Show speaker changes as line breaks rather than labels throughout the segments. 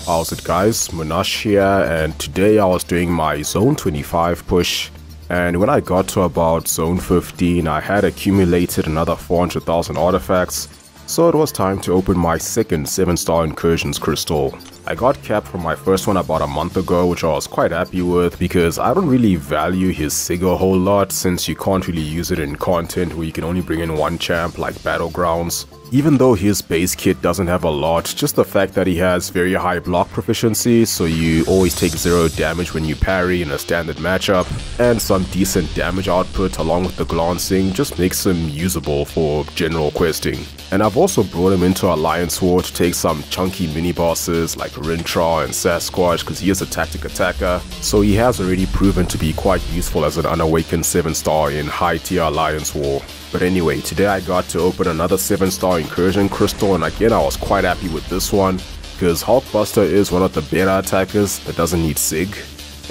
How's it guys, Munash here, and today I was doing my zone 25 push, and when I got to about zone 15 I had accumulated another 400,000 artifacts, so it was time to open my second 7-star Incursions crystal. I got capped from my first one about a month ago, which I was quite happy with because I don't really value his sig a whole lot since you can't really use it in content where you can only bring in one champ like Battlegrounds. Even though his base kit doesn't have a lot, just the fact that he has very high block proficiency, so you always take 0 damage when you parry in a standard matchup, and some decent damage output along with the glancing just makes him usable for general questing. And I've also brought him into Alliance War to take some chunky mini bosses like Rintra and Sasquatch because he is a tactic attacker, so he has already proven to be quite useful as an unawakened 7-star in high tier Alliance War. But anyway, today I got to open another 7-star Incursion crystal, and again I was quite happy with this one because Hulkbuster is one of the better attackers that doesn't need sig.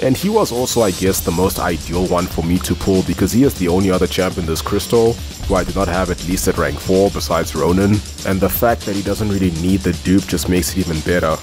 And he was also, I guess, the most ideal one for me to pull because he is the only other champ in this crystal who I do not have at least at rank 4 besides Ronin, and the fact that he doesn't really need the dupe just makes it even better.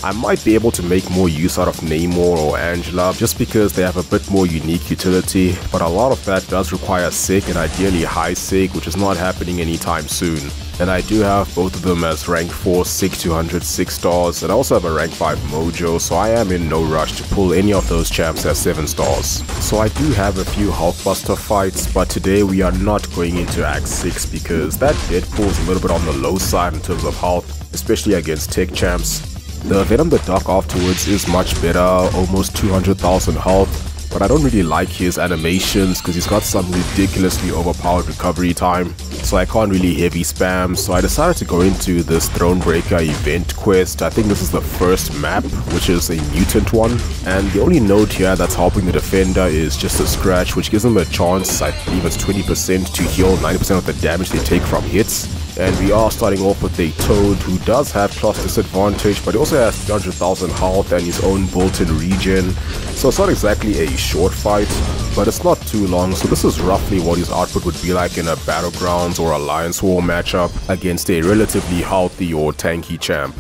I might be able to make more use out of Namor or Angela just because they have a bit more unique utility, but a lot of that does require sig and ideally high sig, which is not happening anytime soon. And I do have both of them as rank 4 sig 200 6-stars, and I also have a rank 5 mojo, so I am in no rush to pull any of those champs as 7-stars. So I do have a few Hulkbuster fights, but today we are not going into Act 6 because that Deadpool is a little bit on the low side in terms of health, especially against tech champs. The Venom the Duck afterwards is much better, almost 200,000 health, but I don't really like his animations because he's got some ridiculously overpowered recovery time, so I can't really heavy spam, so I decided to go into this Thronebreaker event quest. I think this is the first map, which is a mutant one, and the only node here that's helping the defender is just a scratch, which gives him a chance, I believe it's 20% to heal 90% of the damage they take from hits. And we are starting off with a Toad who does have class disadvantage, but he also has 300,000 health and his own built-in regen, so it's not exactly a short fight, but it's not too long, so this is roughly what his output would be like in a Battlegrounds or Alliance War matchup against a relatively healthy or tanky champ.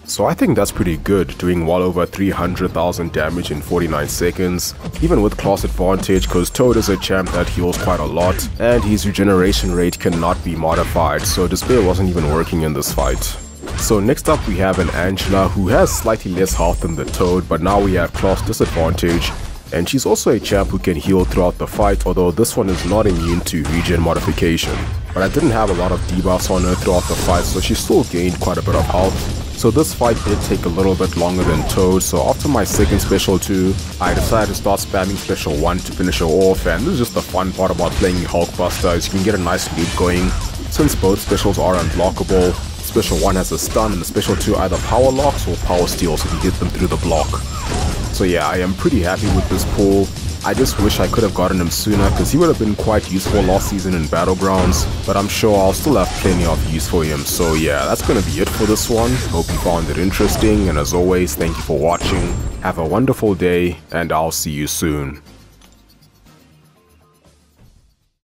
So I think that's pretty good, doing well over 300,000 damage in 49 seconds, even with class advantage because Toad is a champ that heals quite a lot, and his regeneration rate cannot be modified, so Despair wasn't even working in this fight. So next up we have an Angela who has slightly less health than the Toad, but now we have class disadvantage, and she's also a champ who can heal throughout the fight, although this one is not immune to regen modification. But I didn't have a lot of debuffs on her throughout the fight, so she still gained quite a bit of health. So this fight did take a little bit longer than Toad, so after my second special 2, I decided to start spamming special 1 to finish her off, and this is just the fun part about playing Hulkbuster, is you can get a nice loop going. Since both specials are unblockable, special 1 has a stun and the special 2 either power locks or power steal, so you can get them through the block. So yeah, I am pretty happy with this pull. I just wish I could have gotten him sooner because he would have been quite useful last season in Battlegrounds, but I'm sure I'll still have plenty of use for him. So yeah, that's gonna be it for this one. Hope you found it interesting, and as always, thank you for watching. Have a wonderful day, and I'll see you soon.